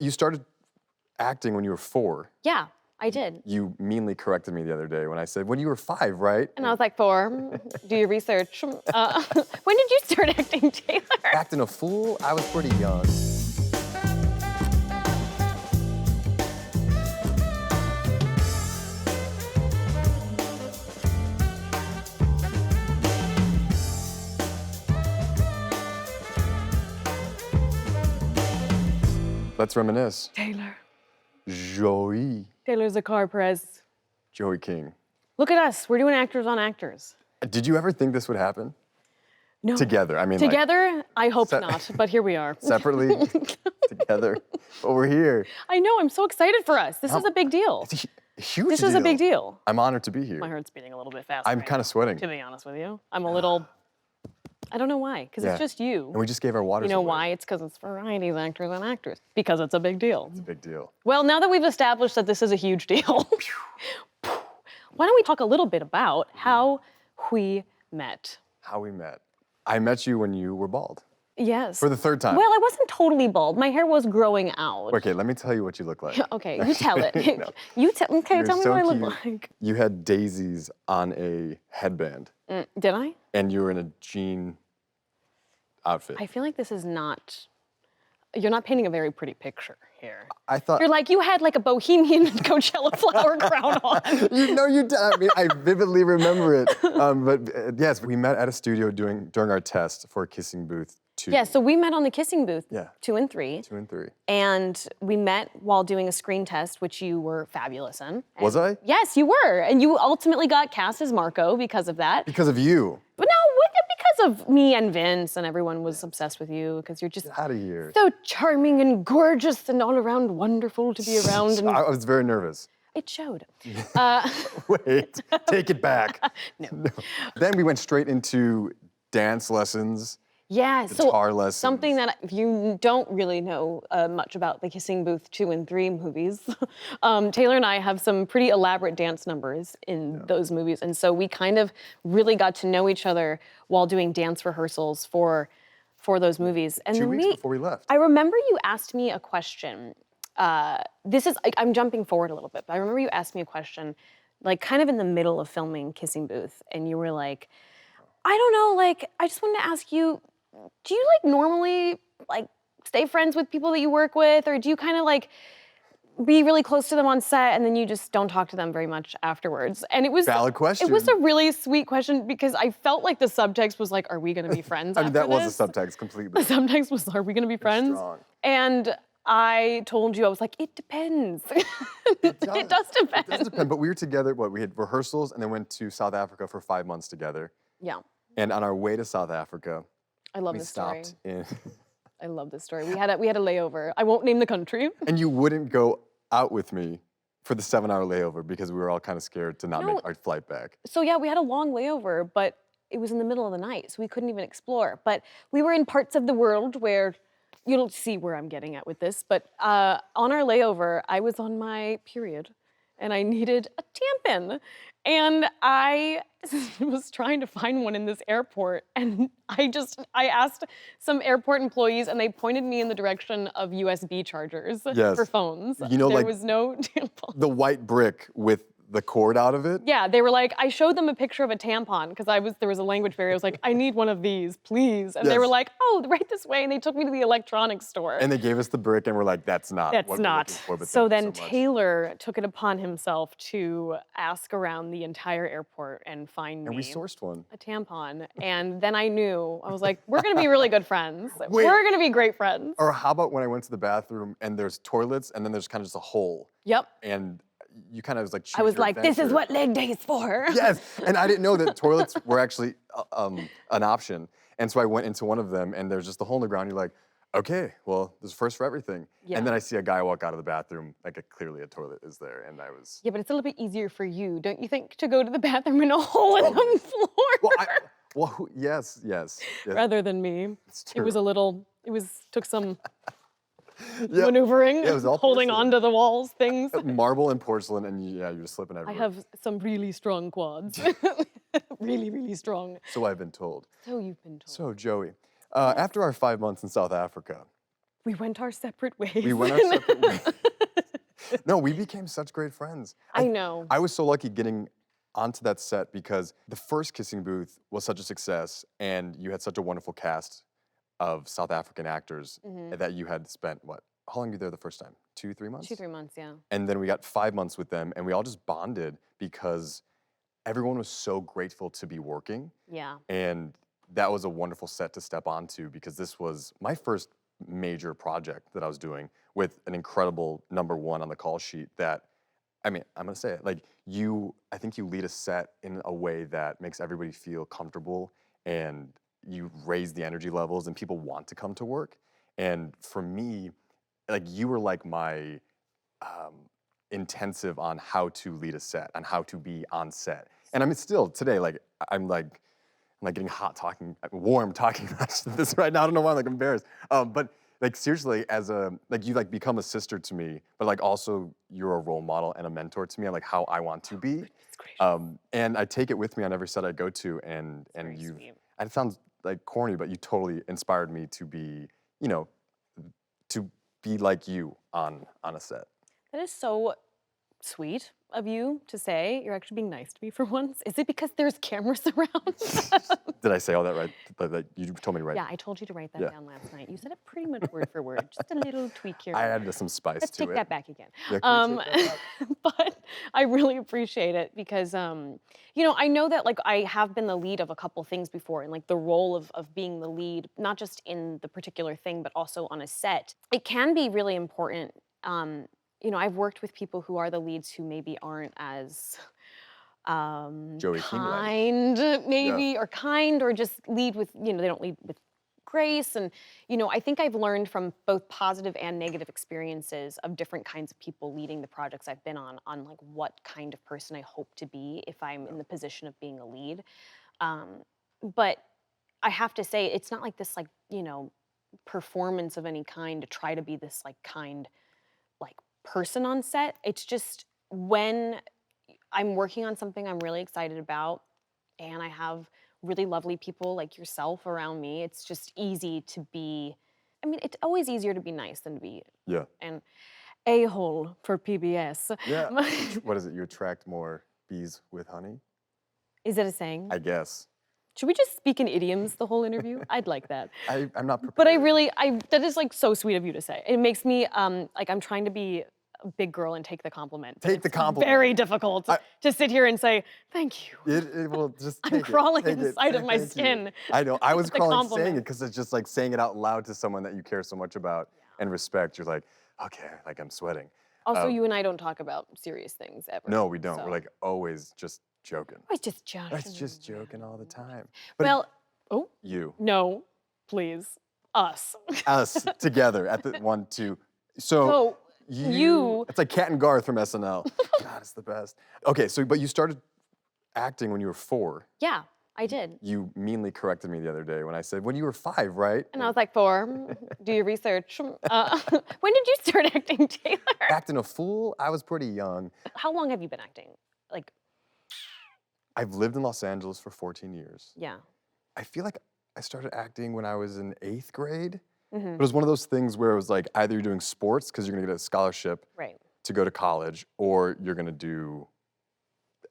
You started acting when you were 4. Yeah, I did. You meanly corrected me the other day when I said, when you were 5, right? And I was like, 4, do your research. When did you start acting, Taylor? Acting a fool? I was pretty young. Let's reminisce. Taylor. Joey. Taylor Zakhar Perez. Joey King. Look at us, we're doing actors on actors. Did you ever think this would happen? No. Together, I mean Together, I hope not, but here we are. Separately, together, but we're here. I know, I'm so excited for us. This is a big deal. It's a huge This deal. is a big deal. I'm honored to be here. My heart's beating a little bit fast. I'm kind of sweating. To be honest with you. I'm a little, I don't know why, because it's just you. And we just gave our waters You know away. why? It's because it's varieties, actors, and actors. Because it's a big deal. It's a big deal. Well, now that we've established that this is a huge deal, why don't we talk a little bit about how we met? How we met. I met you when you were bald. Yes. For the 3rd time. Well, I wasn't totally bald. My hair was growing out. Okay, let me tell you what you look like. Okay, you tell it. No. Okay, You're tell me so what I cute. look like. You had daisies on a headband. Did I? And you were in a jean outfit. I feel like this is not, you're not painting a very pretty picture here. I thought... You're like, you had like a bohemian Coachella flower crown on. You know you did. I mean, I vividly remember it. Yes, we met at a studio during our test for Kissing Booth 2. Yeah, so we met on the Kissing Booth, Yeah. 2 and 3. 2 and 3. And we met while doing a screen test, which you were fabulous in. Was I? Yes, you were. And you ultimately got cast as Marco because of that. Because of you. But no, because of me and Vince, and everyone was obsessed with you because you're just Get out of here. so charming and gorgeous and all around wonderful to be around. And I was very nervous. it showed. Wait, take it back. No. Then we went straight into dance lessons. Yeah, Guitar lessons. Something that if you don't really know much about the Kissing Booth 2 and 3 movies, Taylor and I have some pretty elaborate dance numbers in those movies. And so we kind of really got to know each other while doing dance rehearsals for those movies. And 2 then weeks before we left. I remember you asked me a question. I'm jumping forward a little bit, but I remember you asked me a question, like kind of in the middle of filming Kissing Booth. And you were like, I don't know, like, I just wanted to ask you, do you like normally like stay friends with people that you work with, or do you kind of like be really close to them on set and then you just don't talk to them very much afterwards? And it was valid question. It was a really sweet question because I felt like the subtext was like, are we gonna be friends? I mean, that after was the subtext completely. The subtext was, are we gonna be friends? Strong. And I told you, I was like, it depends. It does depend. It does depend, but we were together, we had rehearsals and then went to South Africa for 5 months together. Yeah. And on our way to South Africa, I love we this story. stopped in... I love this story. We had a layover. I won't name the country. And you wouldn't go out with me for the 7-hour layover because we were all kind of scared to not make our flight back. So yeah, we had a long layover, but it was in the middle of the night, so we couldn't even explore. But we were in parts of the world where, you'll see where I'm getting at with this, but on our layover, I was on my period and I needed a tampon. And I was trying to find one in this airport, and I asked some airport employees, and they pointed me in the direction of USB chargers for phones. You know, there was no tampon. The white brick with the cord out of it? Yeah, they were like, I showed them a picture of a tampon because there was a language barrier. I was like, I need one of these, please. And they were like, oh, right this way. And they took me to the electronics store. And they gave us the brick and we're like, that's not what we're looking for, but So thank then you so much. Taylor took it upon himself to ask around the entire airport and find And we sourced one. a tampon. And then I knew, I was like, we're gonna be really good friends. Wait. We're gonna be great friends. Or how about when I went to the bathroom and there's toilets and then there's kind of just a hole. Yep. And you kind of was like, I was your like, this is adventure. what leg day is for. Yes, and I didn't know that toilets were actually an option. And so I went into one of them and there's just a hole in the ground. You're like, okay, well, there's a first for everything. Yeah. And then I see a guy walk out of the bathroom, like clearly a toilet is there, and I was... Yeah, but it's a little bit easier for you, don't you think, to go to the bathroom in a hole in the floor? Yes. Rather than me. It's true. It was a little, took some Yeah. maneuvering, Yeah, it was all holding porcelain. onto the walls, things. Marble and porcelain, and you're just slipping I everywhere. have some really strong quads. Really, really strong. So I've been told. So you've been told. So Joey, after our 5 months in South Africa, We went our separate ways. We went our separate ways. No, we became such great friends. I know. I was so lucky getting onto that set because the first Kissing Booth was such a success, and you had such a wonderful cast of South African actors that you had spent, what, how long were you there the first time? 2, 3 months? 2, 3 months, yeah. And then we got 5 months with them, and we all just bonded because everyone was so grateful to be working. Yeah. And that was a wonderful set to step onto because this was my first major project that I was doing with an incredible #1 on the call sheet that, I mean, I'm gonna say it, like I think you lead a set in a way that makes everybody feel comfortable and you raise the energy levels and people want to come to work. And for me, like you were like my intensive on how to lead a set, on how to be on set. And I mean, still today, I'm getting hot talking, warm talking about this right now. I don't know why I'm like embarrassed. But like seriously, you like become a sister to me, but like also you're a role model and a mentor to me on like how I want to be. It's great. And I take it with me on every set I go to, and you. It sounds like corny, but you totally inspired me to be, to be like you on a set. That is so sweet of you to say. You're actually being nice to me for once. Is it because there's cameras around? Did I say all that right? You told me to write. Yeah, I told you to write that down last night. You said it pretty much word for word. Just a little tweak here. I added some spice Let's to it. take that back again. Yeah, can we take that back? But I really appreciate it because, I know that like I have been the lead of a couple things before, and like the role of being the lead, not just in the particular thing, but also on a set. It can be really important. I've worked with people who are the leads who maybe aren't as Joey kind, maybe, or kind, or just lead with, they don't lead with grace. And, I think I've learned from both positive and negative experiences of different kinds of people leading the projects I've been on like what kind of person I hope to be if I'm in the position of being a lead. But I have to say, it's not like this, like, performance of any kind to try to be this like kind, like person on set. It's just when I'm working on something I'm really excited about and I have really lovely people like yourself around me, it's just easy to be, it's always easier to be nice than to be an a-hole for PBS. Yeah. What is it? You attract more bees with honey? Is that a saying? I guess. Should we just speak in idioms the whole interview? I'd like that. I'm not prepared. But that is like so sweet of you to say. It makes me like I'm trying to be a big girl and take the compliment. Take the compliment. Very difficult to sit here and say thank you. It will just take I'm crawling Take inside of my Thank you. skin. I know. I was The crawling compliment. saying it because it's just like saying it out loud to someone that you care so much about and respect. You're like, okay, like I'm sweating. Also, you and I don't talk about serious things ever. No, we don't. So. We're like always just joking. Always just joking. It's just joking all the time. But well, you. No, please. Us. Us together at the 1, 2. So you. It's like Cat and Garth from SNL. God, it's the best. Okay, but you started acting when you were 4. Yeah, I did. You meanly corrected me the other day when I said, when you were 5, right? And I was like, 4. Do your research. When did you start acting, Taylor? Acting a fool? I was pretty young. How long have you been acting? Like, I've lived in Los Angeles for 14 years. yeah. I feel like I started acting when I was in 8th grade. Mm-hmm. But it was one of those things where it was like either you're doing sports because you're gonna get a scholarship to go to college, or you're gonna do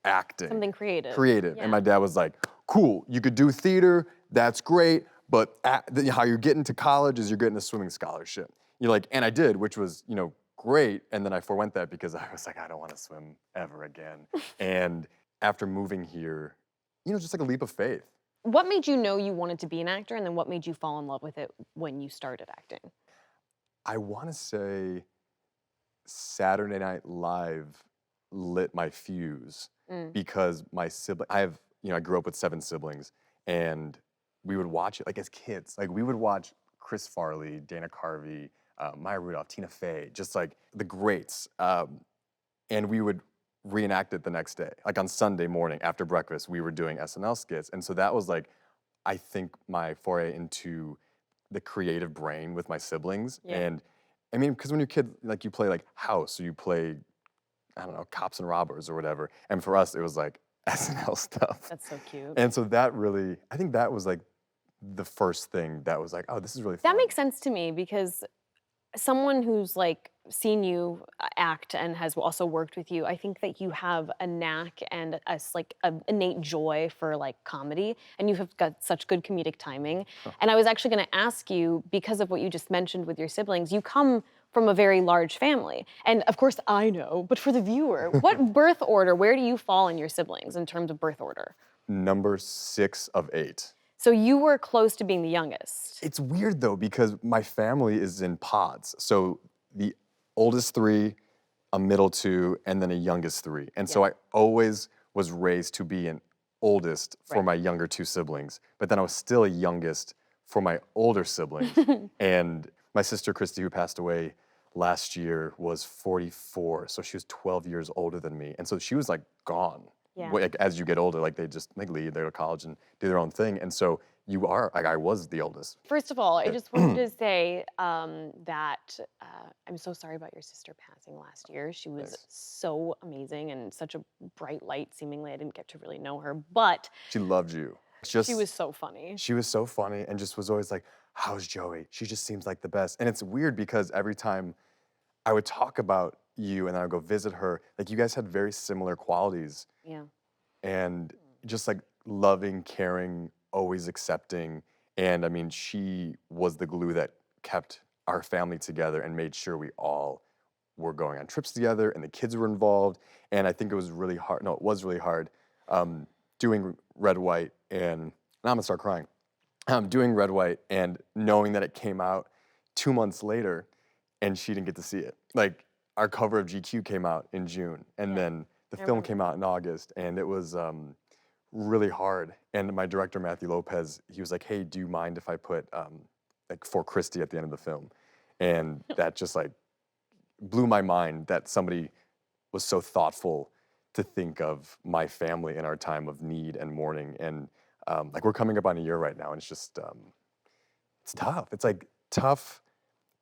acting. Something creative. Yeah. And my dad was like, cool, you could do theater, that's great, but how you're getting to college is you're getting a swimming scholarship. You're like, and I did, which was, great. And then I forewent that because I was like, I don't want to swim ever again. And after moving here, just like a leap of faith. What made you know you wanted to be an actor, and then what made you fall in love with it when you started acting? I want to say Saturday Night Live lit my fuse because my sibling, I grew up with 7 siblings, and we would watch it like as kids. Like we would watch Chris Farley, Dana Carvey, Maya Rudolph, Tina Fey, just like the greats. And we would reenact it the next day. Like on Sunday morning after breakfast, we were doing SNL skits. And so that was like, I think my foray into the creative brain with my siblings. Yeah. And I mean, because when you're a kid, like you play like house, or you play, I don't know, cops and robbers or whatever. And for us, it was like SNL stuff. That's so cute. And so that really, I think that was like the first thing that was like, oh, this is really fun. That makes sense to me because someone who's like seen you act and has also worked with you, I think that you have a knack and like a innate joy for like comedy, and you have got such good comedic timing. And I was actually going to ask you, because of what you just mentioned with your siblings, you come from a very large family, and of course I know, but for the viewer, what birth order? Where do you fall in your siblings in terms of birth order? Number 6 of 8. So you were close to being the youngest. It's weird though because my family is in pods. So the oldest 3, a middle 2, and then a youngest 3. And so I always was raised to be an oldest for my younger 2 siblings, but then I was still a youngest for my older siblings. And my sister Christy, who passed away last year, was 44, so she was 12 years older than me. And so she was like gone. Yeah. Like, as you get older, like they just like leave, they go to college and do their own thing. And so you are like I was the oldest. First of all, I just wanted to say that I'm so sorry about your sister passing last year. She was Thanks. so amazing and such a bright light. Seemingly, I didn't get to really know her, but She loved you. Just she was so funny. She was so funny and just was always like, "How's Joey? She just seems like the best." And it's weird because every time I would talk about you and then I would go visit her, like you guys had very similar qualities Yeah. and just like loving, caring, always accepting. And I mean, she was the glue that kept our family together and made sure we all were going on trips together and the kids were involved. And I think it was really hard. No, it was really hard doing Red, White, and now I'm gonna start crying. Doing Red, White, and knowing that it came out 2 months later and she didn't get to see it. Like our cover of GQ came out in June, and then the film came out in August, and it was really hard. And my director, Matthew Lopez, he was like, "Hey, do you mind if I put like For Christy at the end of the film?" And that just like blew my mind that somebody was so thoughtful to think of my family in our time of need and mourning. And like we're coming up on a year right now, and it's just it's tough. It's like tough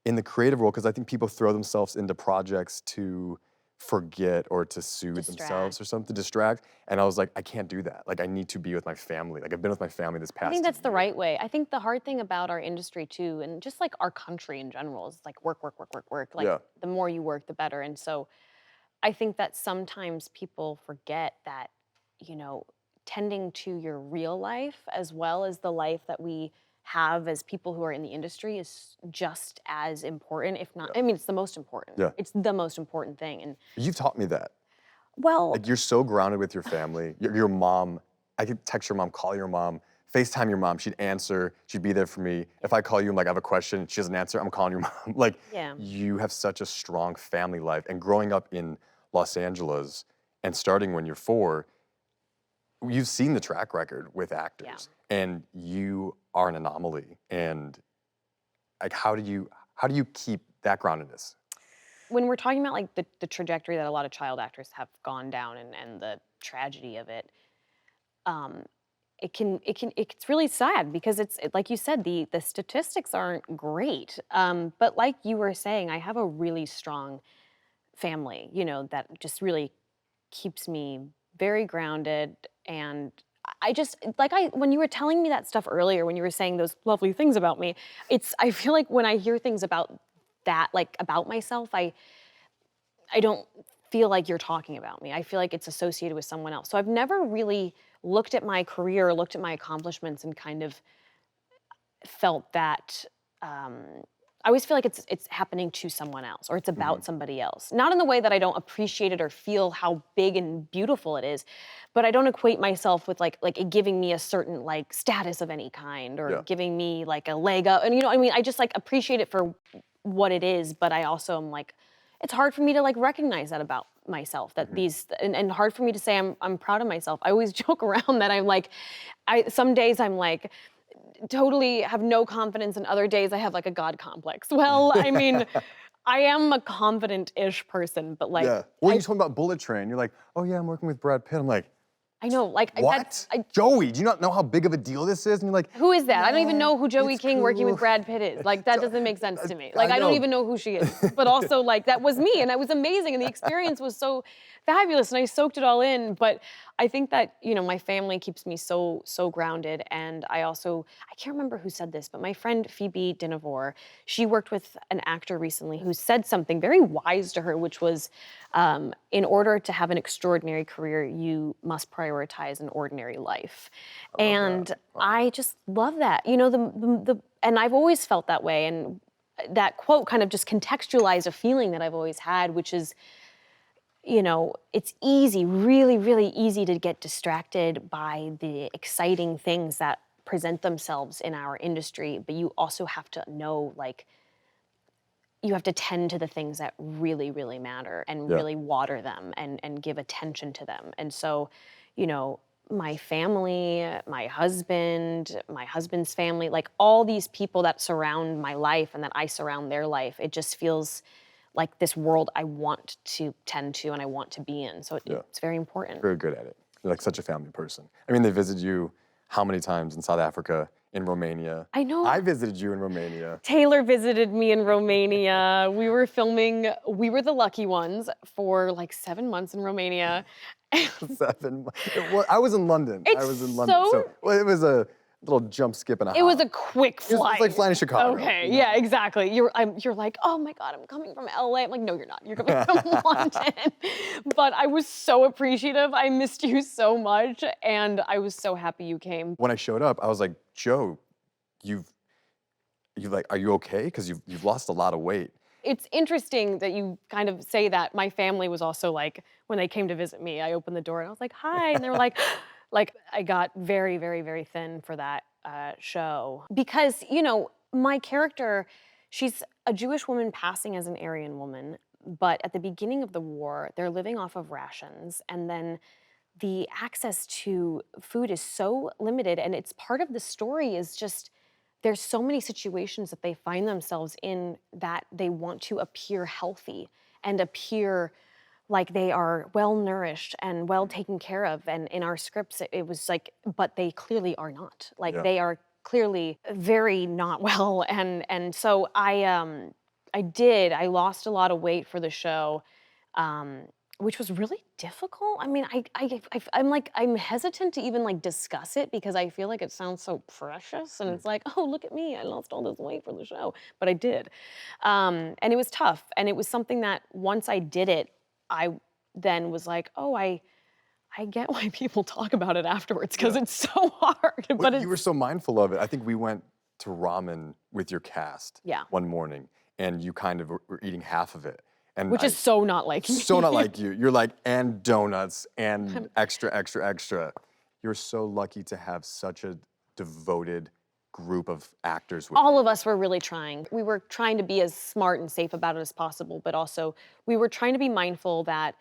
in the creative role because I think people throw themselves into projects to forget or to soothe themselves or something, to distract. And I was like, I can't do that. Like I need to be with my family. Like I've been with my family this past I think that's the year. right way. I think the hard thing about our industry too, and just like our country in general, is like work, work, work, work, work. Like Yeah. the more you work, the better. And so I think that sometimes people forget that, you know, tending to your real life as well as the life that we have as people who are in the industry is just as important, if not, I mean, it's the most important. Yeah. It's the most important thing. And You've taught me that. well, Like you're so grounded with your family. Your mom, I could text your mom, call your mom, FaceTime your mom. She'd answer. She'd be there for me. If I call you and like I have a question, she doesn't answer, I'm calling your mom. Like yeah. you have such a strong family life. And growing up in Los Angeles and starting when you're 4, you've seen the track record with actors, and you are an anomaly. And like, how do you keep that groundedness? When we're talking about like the trajectory that a lot of child actors have gone down and the tragedy of it, it's really sad because like you said, the statistics aren't great. But like you were saying, I have a really strong family, you know, that just really keeps me very grounded. And I just like when you were telling me that stuff earlier, when you were saying those lovely things about me, I feel like when I hear things about that, like about myself, I don't feel like you're talking about me. I feel like it's associated with someone else. So I've never really looked at my career or looked at my accomplishments and kind of felt that I always feel like it's happening to someone else or it's about somebody else. Not in the way that I don't appreciate it or feel how big and beautiful it is, but I don't equate myself with like it giving me a certain like status of any kind or giving me like a leg up. And you know, I mean, I just like appreciate it for what it is, but I also am like, it's hard for me to like recognize that about myself, that and hard for me to say I'm proud of myself. I always joke around that I'm like, some days I'm like, totally have no confidence, and other days I have like a God complex. Well, I mean, I am a confident-ish person, but like, Well, you told me about Bullet Train. You're like, oh yeah, I'm working with Brad Pitt. I'm like, I know, like what? Joey, do you not know how big of a deal this is? And you're like, who is that? I don't even know who Joey it's King working cool. with Brad Pitt is. Like, that doesn't make sense to me. I Like, I don't know. even know who she is. But also, like, that was me, and it was amazing, and the experience was so fabulous, and I soaked it all in. But I think that, my family keeps me so grounded. And I can't remember who said this, but my friend Phoebe Dinavore, she worked with an actor recently who said something very wise to her, which was, in order to have an extraordinary career, you must prioritize an ordinary life. I love that. And Wow. I just love that. And I've always felt that way. And that quote kind of just contextualized a feeling that I've always had, which is, it's easy, really, really easy to get distracted by the exciting things that present themselves in our industry, but you also have to know, like, you have to tend to the things that really, really matter and Yeah. really water them and give attention to them. And so, you know, my family, my husband's family, like all these people that surround my life and that I surround their life, it just feels like this world I want to tend to and I want to be in. So Yeah. it's very important. Very good at it. You're like such a family person. I mean, they visited you how many times in South Africa, in Romania? I know. I visited you in Romania. Taylor visited me in Romania. We were filming We Were the Lucky Ones for like 7 months in Romania. 7 months. I was in London. I It's was in London. so- So well, it was a little jump, skip, and a hop. It was a quick It was flight. like flying to Chicago. Okay, you know? yeah, exactly. You're like, oh my God, I'm coming from LA. I'm like, no, you're not. You're coming from London. But I was so appreciative. I missed you so much, and I was so happy you came. When I showed up, I was like, Joe, you've like, are you okay? Because you've lost a lot of weight. It's interesting that you kind of say that. My family was also like, when they came to visit me, I opened the door and I was like, hi. And they were like, like I got very, very, very thin for that show. Because, my character, she's a Jewish woman passing as an Aryan woman. But at the beginning of the war, they're living off of rations. And then the access to food is so limited. And it's part of the story is just, there's so many situations that they find themselves in that they want to appear healthy and appear like they are well nourished and well taken care of. And in our scripts, it was like, but they clearly are not. Like Yeah. they are clearly very not well. And so I lost a lot of weight for the show. Which was really difficult. I mean, I'm hesitant to even like discuss it because I feel like it sounds so precious, and it's like, oh, look at me, I lost all this weight for the show, but I did, and it was tough, and it was something that once I did it, I then was like, oh, I get why people talk about it afterwards because it's so hard. Well, But you were so mindful of it. I think we went to ramen with your cast Yeah. one morning, and you kind of were eating half of it. And which is so not like me. so not like you. You're like, and donuts, and extra, extra, extra. You're so lucky to have such a devoted group of actors with All of us were really trying. We were trying to be as smart and safe about it as possible, but also we were trying to be mindful that,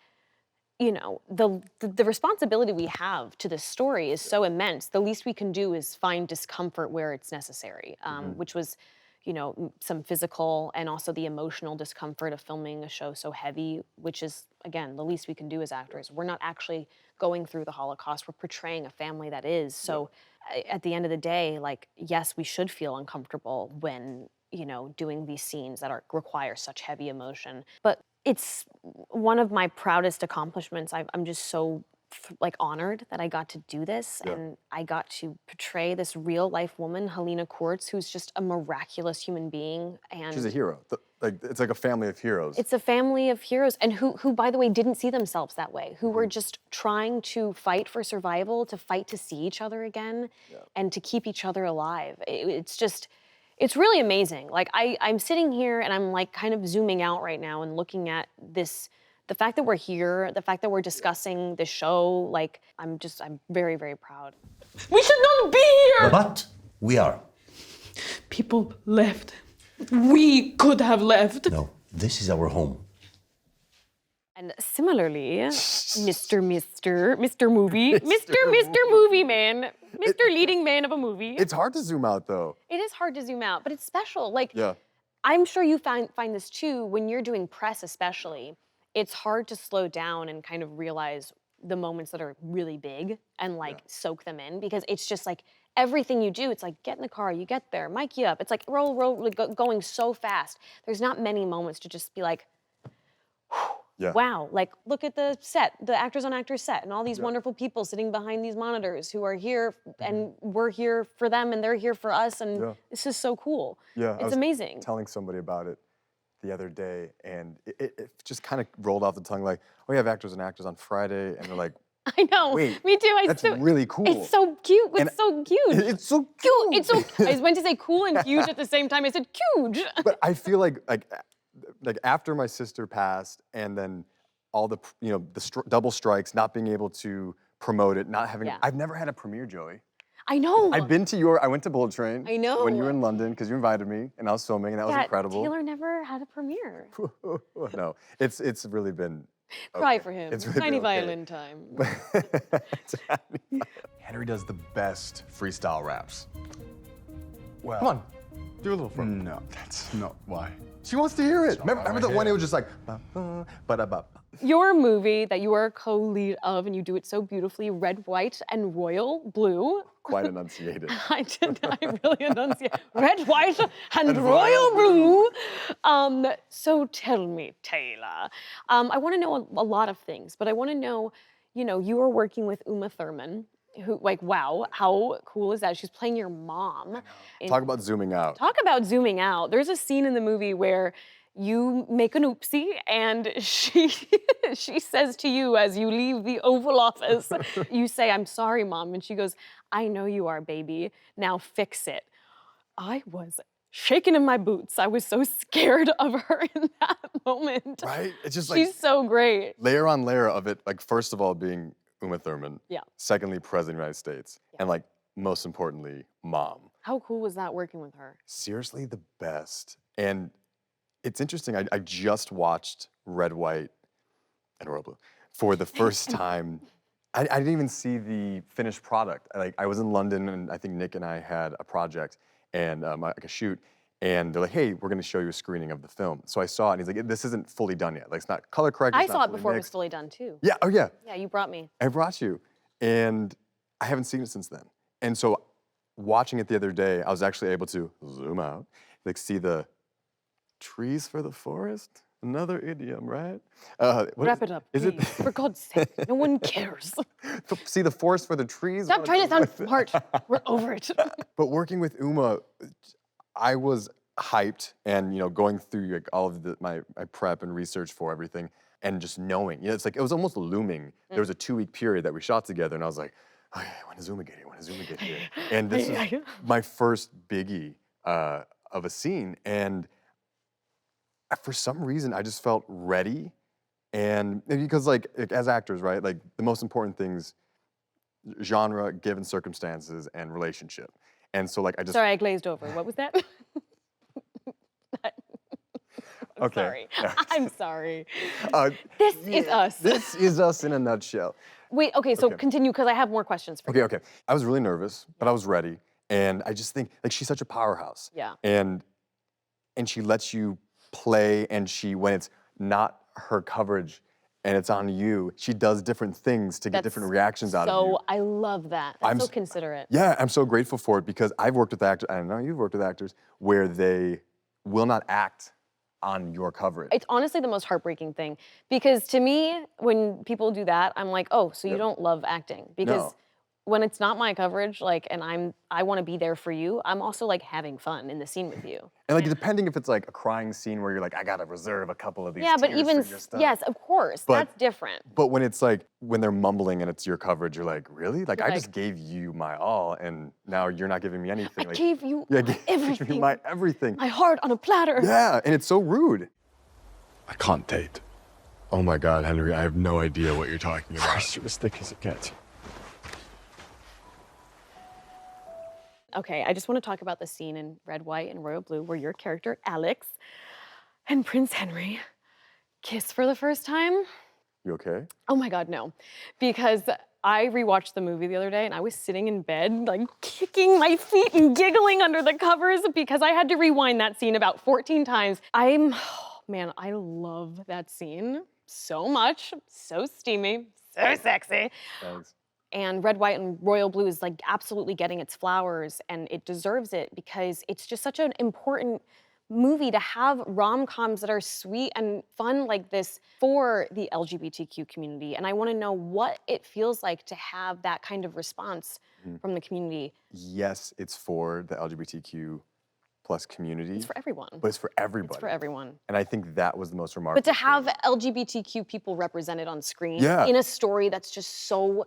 the responsibility we have to this story is so immense. The least we can do is find discomfort where it's necessary, which was, some physical and also the emotional discomfort of filming a show so heavy, which is, again, the least we can do as actors. We're not actually going through the Holocaust. We're portraying a family that is. So at the end of the day, like, yes, we should feel uncomfortable when, doing these scenes that require such heavy emotion. But it's one of my proudest accomplishments. I'm just so honored that I got to do this, and I got to portray this real life woman, Helena Quartz, who's just a miraculous human being. And She's a hero. It's like a family of heroes. it's a family of heroes, and who, by the way, didn't see themselves that way, who were just trying to fight for survival, to fight to see each other again, and to keep each other alive. It's really amazing. Like I'm sitting here and I'm like kind of zooming out right now and looking at this, the fact that we're here, the fact that we're discussing the show, like I'm very, very proud. We should not be here! But we are. People left. We could have left. No, this is our home. And similarly, Mr. Movie, Mr. Movie Man, Mr. Leading Man of a movie. It's hard to zoom out though. It is hard to zoom out, but it's special. Like, Yeah. I'm sure you find this too, when you're doing press especially, it's hard to slow down and kind of realize the moments that are really big and like soak them in, because it's just like everything you do, it's like get in the car, you get there, mic you up. It's like roll, going so fast. There's not many moments to just be like, whew, Yeah. wow, like look at the set, the actors on actors set, and all these Yeah. wonderful people sitting behind these monitors who are here, and Mm-hmm. we're here for them, and they're here for us, and Yeah. this is so cool. Yeah, I It's was amazing. telling somebody about it the other day, and it just kind of rolled off the tongue like, oh, we have actors and actors on Friday, and they're like, I know. wait, Me too. that's really cool. It's so cute. And It's so cute. it's so Cute. cute. It's so. I went to say cool and huge at the same time. I said huge. But I feel like after my sister passed, and then all the the double strikes, not being able to promote it, not having. Yeah. I've never had a premiere, Joey. I know. I went to Bullet Train. I know. When you were in London, because you invited me, and I was filming, and that was incredible. Taylor never had a premiere. No, it's really been. Cry okay. for him. It's really Tiny been okay. violin time. Henry does the best freestyle raps. Well, Come on, do a little for me. no, that's not why. She wants to hear it. not Remember why the we're one? It here. was just like, ba-da-ba. Your movie that you are a co-lead of, and you do it so beautifully, Red, White, and Royal Blue. Quite enunciated. I really enunciate. Red, White, and Royal Blue. So tell me, Taylor. I want to know a lot of things, but I want to know, you are working with Uma Thurman, who, like, wow, how cool is that? She's playing your mom. Talk about zooming out. Talk about zooming out. There's a scene in the movie where you make an oopsie, and she says to you as you leave the Oval Office, you say, "I'm sorry, Mom," and she goes, "I know you are, baby. Now fix it." I was shaking in my boots. I was so scared of her in that moment. Right? It's just She's so great. layer on layer of it. Like, first of all, being Uma Thurman. Yeah. Secondly, President of the United States. Yeah. And, like, most importantly, mom. How cool was that working with her? Seriously, the best. And it's interesting. I just watched Red, White, and Royal Blue for the first time. I didn't even see the finished product. I was in London, and I think Nick and I had a project and like a shoot. And they're like, "Hey, we're going to show you a screening of the film." So I saw it, and he's like, "This isn't fully done yet. Like, it's not color corrected." I saw it before it was fully done too. Yeah. Oh, yeah. Yeah, you brought me. I brought you, and I haven't seen it since then. And so, watching it the other day, I was actually able to zoom out, like see the trees for the forest. Another idiom, right? Wrap it up, Is please. For God's sake, no one cares. See the forest for the trees. Stop trying to sound smart. We're over it. But working with Uma, I was hyped, and going through like all of my prep and research for everything, and just knowing, it's like it was almost looming. There was a 2-week period that we shot together, and I was like, "Okay, when does Uma get here? When does Uma get here?" And this is my first biggie of a scene, and for some reason I just felt ready, and because like as actors, right? Like the most important things, genre, given circumstances, and relationship. And so like I just Sorry, I glazed over. What was that? okay. Sorry. I'm sorry. This is us. This is us in a nutshell. Wait, okay, so Okay. continue, because I have more questions for you. Okay. I was really nervous, but I was ready, and I just think like she's such a powerhouse. Yeah. And she lets you play, and when it's not her coverage and it's on you, she does different things to get different reactions out of you. So I love that. That's so considerate. Yeah, I'm so grateful for it, because I've worked with actors, I know you've worked with actors, where they will not act on your coverage. It's honestly the most heartbreaking thing, because to me, when people do that, I'm like, oh, so you don't love acting. Because No. when it's not my coverage, like, and I want to be there for you, I'm also like having fun in the scene with you. And like depending if it's like a crying scene where you're like, I gotta reserve a couple of these Yeah, but tears even, for your stuff. yes, of course, But- that's different. But when it's like, when they're mumbling and it's your coverage, you're like, really? Like, I Like- just gave you my all, and now you're not giving me anything. I Like, gave you yeah, I gave you everything. my everything. My heart on a platter. Yeah, and it's so rude. I can't date. Oh my God, Henry, I have no idea what you're talking about. Christ, you're as thick as it gets. Okay, I just want to talk about the scene in Red, White, and Royal Blue where your character, Alex, and Prince Henry kiss for the first time. You okay? Oh my God, no. Because I rewatched the movie the other day, and I was sitting in bed, like kicking my feet and giggling under the covers because I had to rewind that scene about 14 times. Man, I love that scene so much. So steamy, so sexy. Thanks. And Red, White, and Royal Blue is like absolutely getting its flowers, and it deserves it because it's just such an important movie to have rom-coms that are sweet and fun like this for the LGBTQ community. And I want to know what it feels like to have that kind of response from the community. Yes, it's for the LGBTQ plus community. It's for everyone. But it's for everybody. It's for everyone. And I think that was the most remarkable. But to have thing. LGBTQ people represented on screen Yeah. in a story that's just so,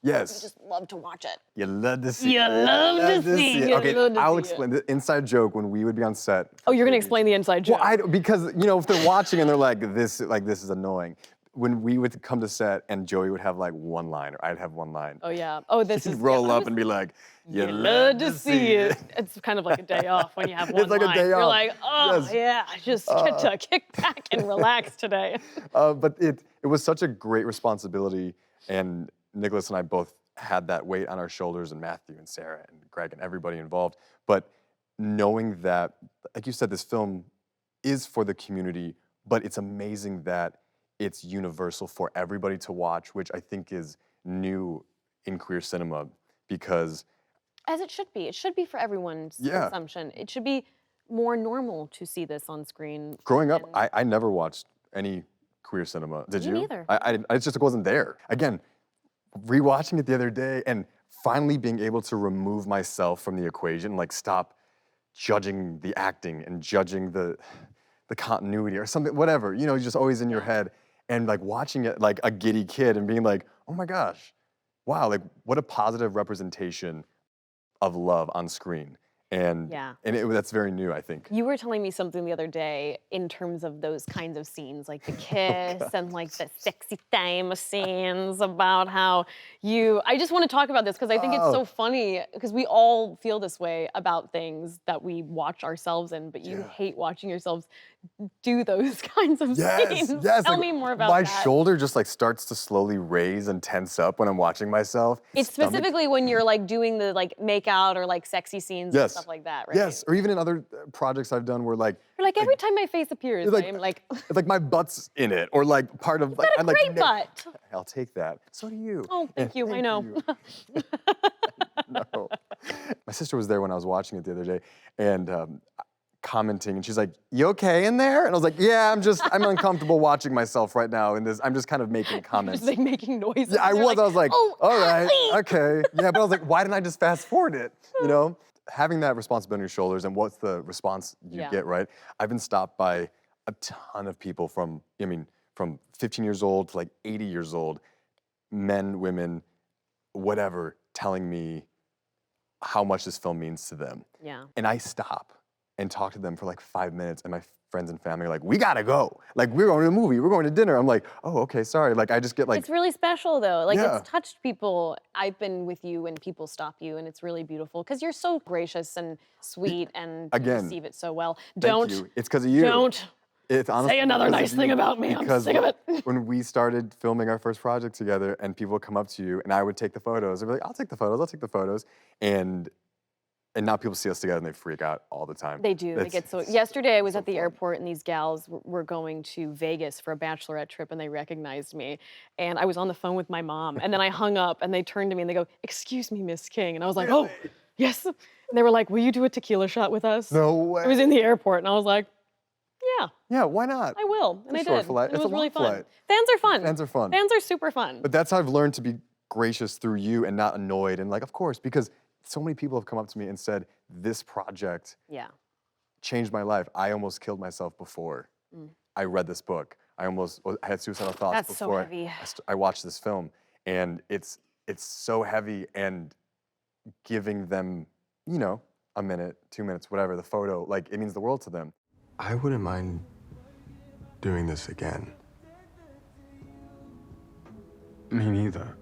Yes. you just love to watch it. You love to see. You it. love to see. it. You Okay, love to I'll see explain the inside joke when we would be on set. Oh, you're gonna movies. explain the inside joke. Well, because if they're watching and they're like this is annoying. When we would come to set and Joey would have like one line or I'd have one line. Oh yeah. Oh, this She'd is roll yeah, up and be like, you love to see it. It's kind of like a day off when you have one It's like a line. day You're off. like, oh Yes. yeah, I just get to kick back and relax today. But it was such a great responsibility, and Nicholas and I both had that weight on our shoulders, and Matthew and Sarah and Greg and everybody involved. But knowing that, like you said, this film is for the community, but it's amazing that it's universal for everybody to watch, which I think is new in queer cinema, because As it should be. It should be for everyone's Yeah. consumption. It should be more normal to see this on screen. growing up, And- I never watched any queer cinema. Did Me you? neither. I just wasn't there. Again, rewatching it the other day and finally being able to remove myself from the equation, like stop judging the acting and judging the continuity or something, whatever, just always in your head, and like watching it like a giddy kid and being like, oh my gosh, wow, like what a positive representation of love on screen. And Yeah. that's very new, I think. You were telling me something the other day in terms of those kinds of scenes, like the kiss and like the sexy time scenes about how I just want to talk about this because I think it's so funny because we all feel this way about things that we watch ourselves in, but you hate watching yourselves do those kinds of Yes, scenes. yes. Tell like, me more about my that. shoulder just like starts to slowly raise and tense up when I'm watching myself. It's Stomach- specifically when you're like doing the like make out or like sexy scenes and Yes. stuff like that, right? Yes, or even in other projects I've done where like You're like every time my face appears, like- I'm like, like my butt's in it, or like part of like got a I'm like, great butt. I'll take that. So do you. Oh, thank you. I know. you. No. My sister was there when I was watching it the other day, and commenting, and she's like, "You okay in there?" And I was like, "Yeah, I'm uncomfortable watching myself right now in this. I'm just kind of making comments." Just like making noises. Yeah, I You're was. I was like, oh, all right, please." okay. Yeah, but I was like, why didn't I just fast forward it? Having that responsibility on your shoulders and what's the response you Yeah. get, right? I've been stopped by a ton of people from 15 years old to like 80 years old, men, women, whatever, telling me how much this film means to them. Yeah. And I stop and talk to them for like 5 minutes, and my friends and family are like, we gotta go. Like, we're going to a movie, we're going to dinner. I'm like, oh, okay, sorry. Like, I just get like, It's really special though. Like Yeah. it's touched people. I've been with you when people stop you, and it's really beautiful because you're so gracious and sweet and you Again, receive it so well. thank Don't you. It's because of you. don't It's honestly say another because nice of thing you, about me. I'm because sick of it. when we started filming our first project together and people would come up to you and I would take the photos, they'd be like, I'll take the photos. And now people see us together and they freak out all the time. They do. They get so. Yesterday, I was at the airport, and these gals were going to Vegas for a bachelorette trip, and they recognized me. And I was on the phone with my mom, and then I hung up, and they turned to me and they go, "Excuse me, Miss King," and I was like, "Oh, yes." And they were like, "Will you do a tequila shot with us?" No way. I was in the airport, and I was like, "Yeah, Yeah, why not? I will," and I It's a short did. flight. And it It's was a really long fun. flight. Fans are fun. Fans are fun. Fans are super fun. But that's how I've learned to be gracious through you and not annoyed. And like, of course, because so many people have come up to me and said, this project Yeah. changed my life. I almost killed myself before I read this book. I had suicidal thoughts That's so before heavy. I watched this film. And it's so heavy, and giving them, a minute, 2 minutes, whatever, the photo, like it means the world to them. I wouldn't mind doing this again. Me neither.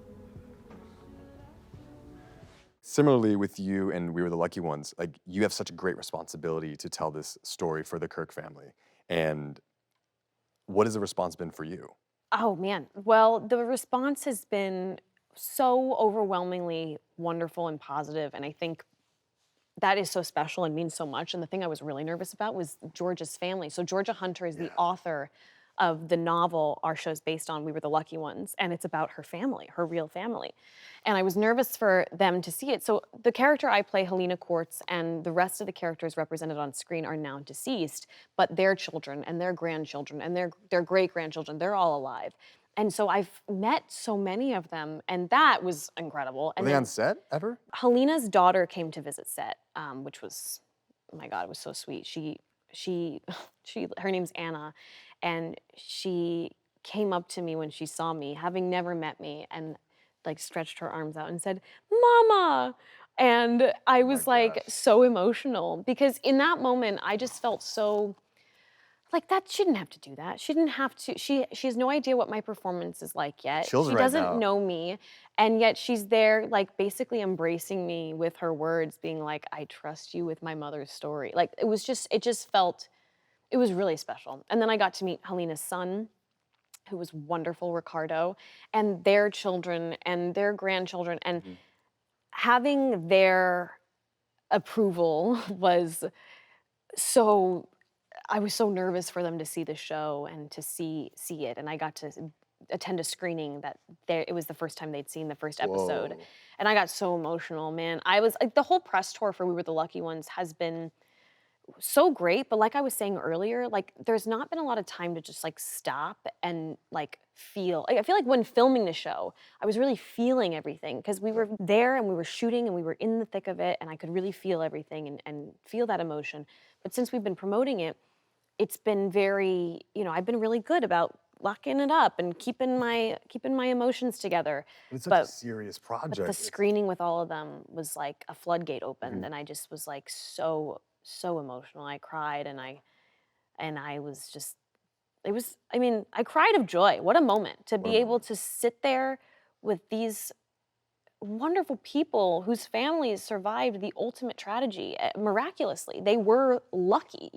Similarly with you and We Were the Lucky Ones, like you have such a great responsibility to tell this story for the Kirk family. And what has the response been for you? Oh man. Well, the response has been so overwhelmingly wonderful and positive, and I think that is so special and means so much. And the thing I was really nervous about was Georgia's family. So Georgia Hunter is the author of the novel our show's based on, We Were the Lucky Ones, and it's about her family, her real family. And I was nervous for them to see it. So the character I play, Helena Quartz, and the rest of the characters represented on screen are now deceased, but their children and their grandchildren and their great-grandchildren, they're all alive. And so I've met so many of them, and that was incredible. Were And they then on set ever? Helena's daughter came to visit set, which was, oh my God, it was so sweet. Her name's Anna, and she came up to me when she saw me, having never met me, and like stretched her arms out and said, "Mama." And I was like gosh. so emotional because in that moment I just felt so like that shouldn't have to do that. She didn't have to. She has no idea what my performance is like yet. Chills She right doesn't now. know me, and yet she's there, like basically embracing me with her words, being like, "I trust you with my mother's story." Like it just felt, it was really special. And then I got to meet Helena's son, who was wonderful, Ricardo, and their children and their grandchildren, and having their approval was so I was so nervous for them to see the show and to see it, and I got to attend a screening that it was the first time they'd seen the first episode, Whoa. and I got so emotional, man. I was like, the whole press tour for We Were the Lucky Ones has been so great, but like I was saying earlier, like there's not been a lot of time to just like stop and like feel. I feel like when filming the show, I was really feeling everything because we were there and we were shooting and we were in the thick of it, and I could really feel everything and feel that emotion. But since we've been promoting it, it's been very, I've been really good about locking it up and keeping my emotions together. But it's such a But serious but project. the It's- screening with all of them was like a floodgate opened, and I just was like so emotional. I cried, and I was just it was I mean, I cried of joy. What a moment to What a be able moment. to sit there with these wonderful people whose families survived the ultimate tragedy miraculously. They were lucky,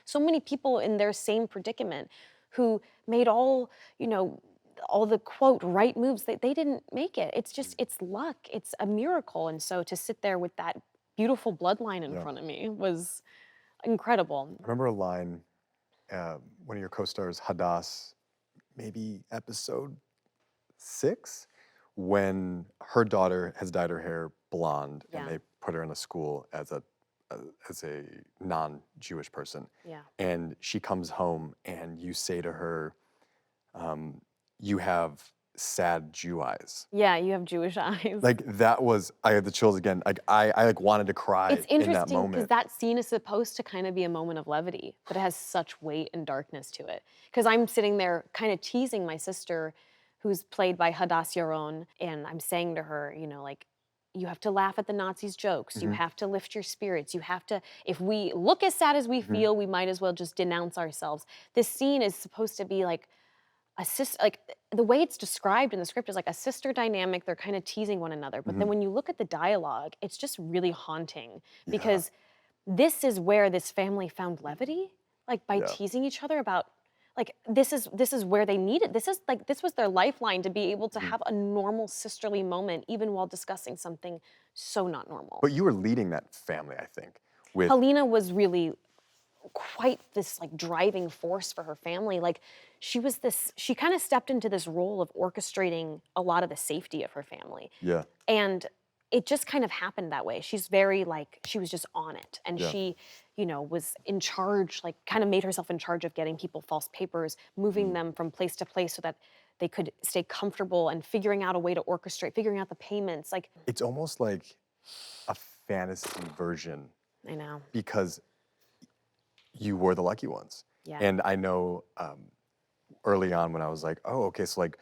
So many people in their same predicament who made all the quote right moves, they didn't make it. It's just it's luck. It's a miracle. And so to sit there with that beautiful bloodline in Yeah. front of me was incredible. I remember a line, one of your co-stars, Hadass, maybe episode 6, when her daughter has dyed her hair blonde Yeah. and they put her in a school as a non-Jewish person. Yeah. And she comes home and you say to her, you have sad Jew eyes. Yeah, you have Jewish eyes. Like that was, I had the chills again. Like I like wanted to cry It's in that interesting because moment. that scene is supposed to kind of be a moment of levity, but it has such weight and darkness to it. Because I'm sitting there kind of teasing my sister, who's played by Hadass Yaron, and I'm saying to her, like, you have to laugh at the Nazis' jokes. You have to lift your spirits. You have to, if we look as sad as we feel, we might as well just denounce ourselves. This scene is supposed to be like a sister, like the way it's described in the script is like a sister dynamic. They're kind of teasing one another. But then when you look at the dialogue, it's just really haunting because this is where this family found levity, like by teasing each other about, like this is where they needed. This was their lifeline to be able to have a normal sisterly moment, even while discussing something so not normal. But you were leading that family, I think, with Helena was really quite this like driving force for her family. Like she kind of stepped into this role of orchestrating a lot of the safety of her family. yeah. And it just kind of happened that way. She's very like, she was just on it. And she, was in charge, like kind of made herself in charge of getting people false papers, moving them from place to place so that they could stay comfortable and figuring out a way to orchestrate, figuring out the payments. Like, It's almost like a fantasy version I know. because you were the lucky ones. Yeah. And I know early on when I was like, oh, okay, so like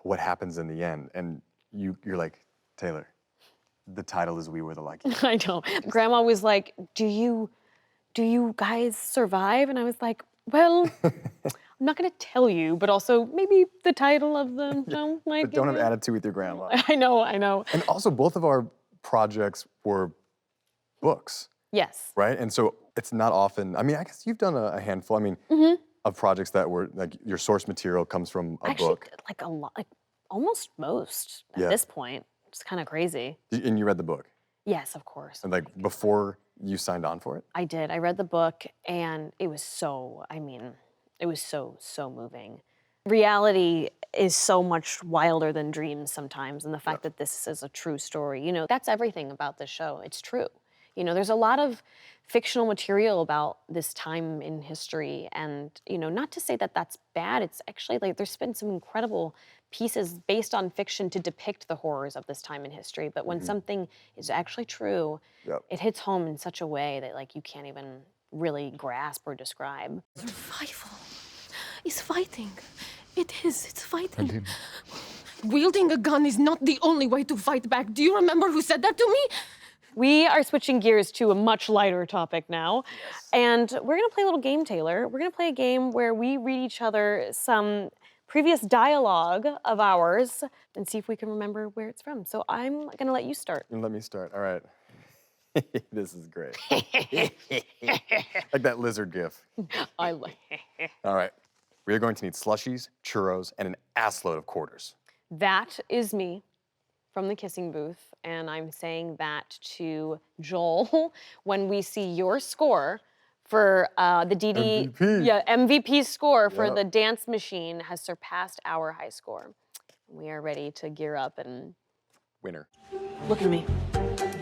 what happens in the end? And you're like, Taylor, the title is We Were the Lucky Ones. I know. Grandma was like, do you guys survive? And I was like, well, I'm not gonna tell you, but also maybe the title of the show might But don't give have you- attitude with your grandma. I know. And also both of our projects were books, Yes. right? And so it's not often, I mean, I guess you've done a handful, I mean, of projects that were like your source material comes from a Actually, book. like a lot, like almost most at Yeah. this point. It's kind of crazy. And you read the book. Yes, of course. And like before you signed on for it? I did. I read the book and it was so, I mean, It was so moving. Reality is so much wilder than dreams sometimes, and the fact that this is a true story, you know, that's everything about this show. It's true. You know, there's a lot of fictional material about this time in history, and, you know, not to say that that's bad. It's actually like there's been some incredible pieces based on fiction to depict the horrors of this time in history. But when something is actually true, it hits home in such a way that like you can't even really grasp or describe. Survival is fighting. It's fighting. Wielding a gun is not the only way to fight back. Do you remember who said that to me? We are switching gears to a much lighter topic now. And we're gonna play a little game, Taylor. We're gonna play a game where we read each other some previous dialogue of ours and see if we can remember where it's from. So I'm gonna let you start. Let me start. All right. This is great. Like that lizard gif. I like. All right. We are going to need slushies, churros, and an assload of quarters. That is me from the kissing booth, and I'm saying that to Joel when we see your score for the DD MVP. MVP score for Yep. the dance machine has surpassed our high score. We are ready to gear up and Winner. Look at me.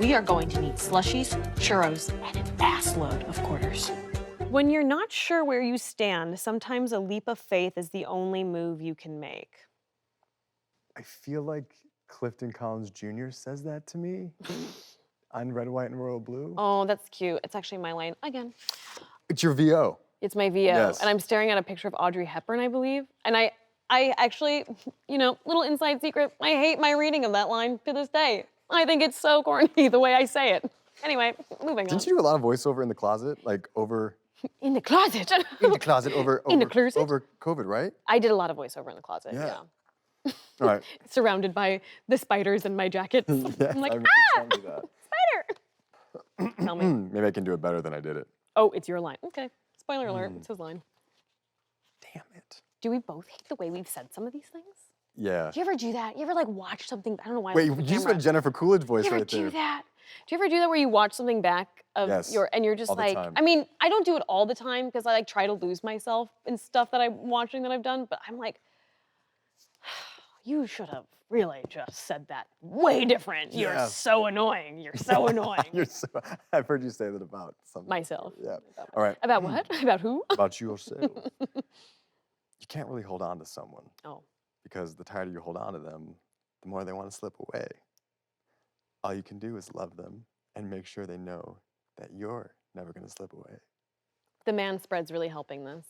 We are going to need slushies, churros, and an assload of quarters. when you're not sure where you stand, sometimes a leap of faith is the only move you can make. I feel like Clifton Collins Jr. says that to me on Red, White, and Royal Blue. Oh, that's cute. It's actually my line again. It's your VO. It's my VO, Yes. and I'm staring at a picture of Audrey Hepburn, I believe. And I actually, you know, little inside secret, I hate my reading of that line to this day. I think it's so corny the way I say it. Anyway, moving on. Didn't you do a lot of voiceover in the closet, like over In the closet. in the closet over In the closet? over COVID, right? I did a lot of voiceover in the closet, Yeah. yeah. All right. Surrounded by the spiders in my jackets. Yes, I'm like, I remember you telling me spider! Tell me. that. Maybe I can do it better than I did it. Oh, it's your line. Okay. Spoiler alert, it's his line. Damn it. Do we both hate the way we've said some of these things? Yeah. Do you ever do that? You ever like watch something? I don't know why. I Wait, looked at the you just camera. went Jennifer Coolidge voice Do you ever right do there. that? Do you ever do that where you watch something back of Yes, your and you're just all the like, time. I mean, I don't do it all the time because I like try to lose myself in stuff that I'm watching that I've done, but I'm like, you should have really just said that way different. You're Yes. so annoying. You're so annoying. You're so, I've heard you say that about something. Myself. Yeah. All right. About what? About who? About yourself. You can't really hold on to someone Oh. because the tighter you hold on to them, the more they want to slip away. All you can do is love them and make sure they know that you're never going to slip away. The man spread's really helping this.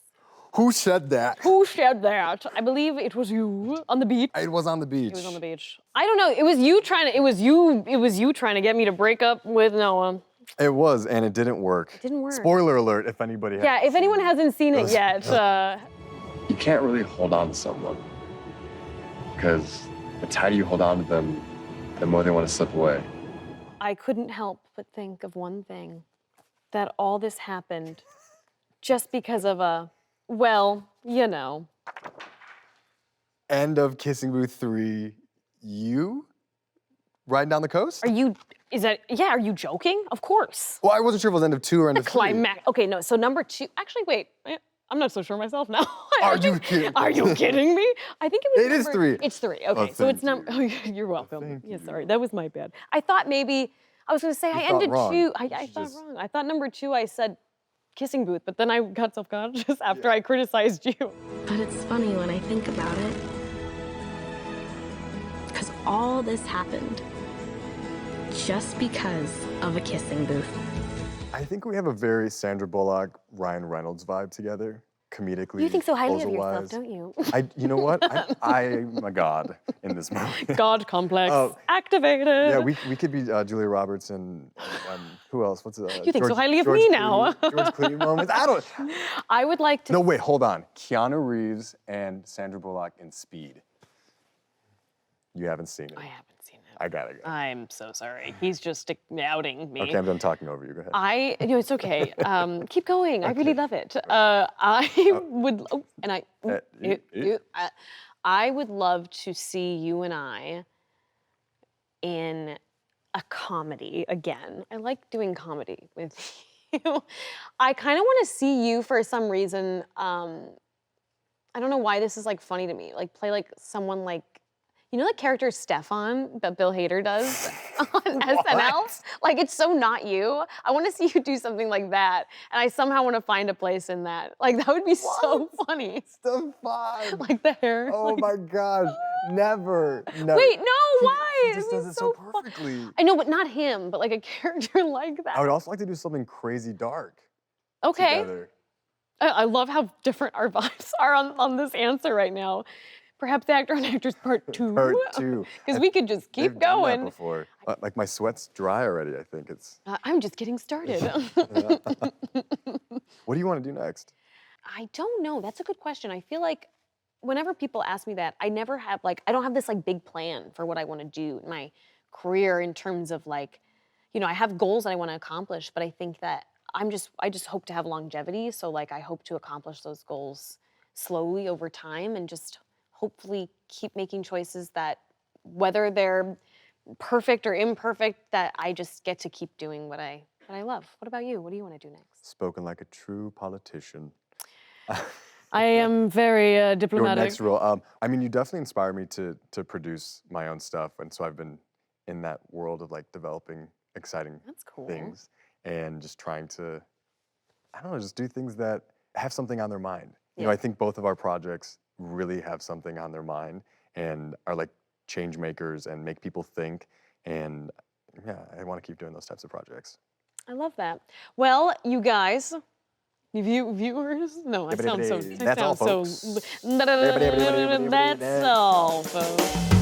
Who said that? Who said that? I believe it was you on the beach. It was on the beach. It was on the beach. I don't know. It was you trying to get me to break up with Noah. It was, and it didn't work. It didn't work. Spoiler alert if anybody Yeah, if anyone hasn't seen it Those- yet, You can't really hold on to someone because the tighter you hold on to them, the more they want to slip away. I couldn't help but think of one thing. That all this happened just because of a, well, you know. End of Kissing Booth 3. You? Riding down the coast? Are you joking? Of course. Well, I wasn't sure if it was end of 2 or end The of 3. climax. Okay, no, so number 2, actually, wait. I'm not so sure myself now. Are you kidding? Are you kidding me? I think it was It is number- 3. It's 3, okay. Oh, So it's thank number, you're welcome. Thank Yeah, you. sorry, that was my bad. I thought maybe, I was gonna say I thought ended wrong. 2, You I should thought just- wrong. I thought number 2 I said kissing booth, but then I got self-conscious after I criticized you. But it's funny when I think about it. Because all this happened just because of a kissing booth. I think we have a very Sandra Bullock, Ryan Reynolds vibe together, comedically. You think so highly of proposal-wise. yourself, don't you? You know what? I'm a god in this movie. God complex Oh, activated. Yeah, we could be Julia Roberts and who else? What's You think so highly of me now. George Clooney moments. I don't. I would like to. No, wait, hold on. Keanu Reeves and Sandra Bullock in Speed. You haven't seen it. I haven't seen it. I gotta go. I'm so sorry. He's just outing me. Okay, I'm done talking over you. Go ahead. It's okay. Keep going. I really love it. I would, I would love to see you and I in a comedy again. I like doing comedy with you. I kind of want to see you for some reason I don't know why this is like funny to me. Like play like someone like, you know the character Stefan that Bill Hader does on SNL? Like it's so not you. I want to see you do something like that. And I somehow want to find a place in that. Like that would be so funny. Stefan. Like the hair. Oh like, my gosh. Never. No. Wait, no, why? He It'd just be does it so fun. perfectly. I know, but not him, but like a character like that. I would also like to do something crazy dark Okay. together. I love how different our vibes are on this answer right now. Perhaps Actor on Actress Part 2. Part 2. Because we could just keep They've done that going. before. Like my sweat's dry already, I think. It's. I'm just getting started. What do you want to do next? I don't know. That's a good question. I feel like whenever people ask me that, I never have like, I don't have this like big plan for what I want to do in my career in terms of like, you know, I have goals that I want to accomplish, but I think that I just hope to have longevity. So like I hope to accomplish those goals slowly over time and just hopefully keep making choices that whether they're perfect or imperfect, that I just get to keep doing what I love. What about you? What do you want to do next? Spoken like a true politician. I am very Your diplomatic. next role. I mean, you definitely inspire me to produce my own stuff, and so I've been in that world of like developing exciting That's cool. things and just trying to, I don't know, just do things that have something on their mind. You know, Yeah. I think both of our projects really have something on their mind and are like change makers and make people think. And yeah, I want to keep doing those types of projects. I love that. Well, you guys, viewers? No, I sound so. That's all, folks. That's all, folks.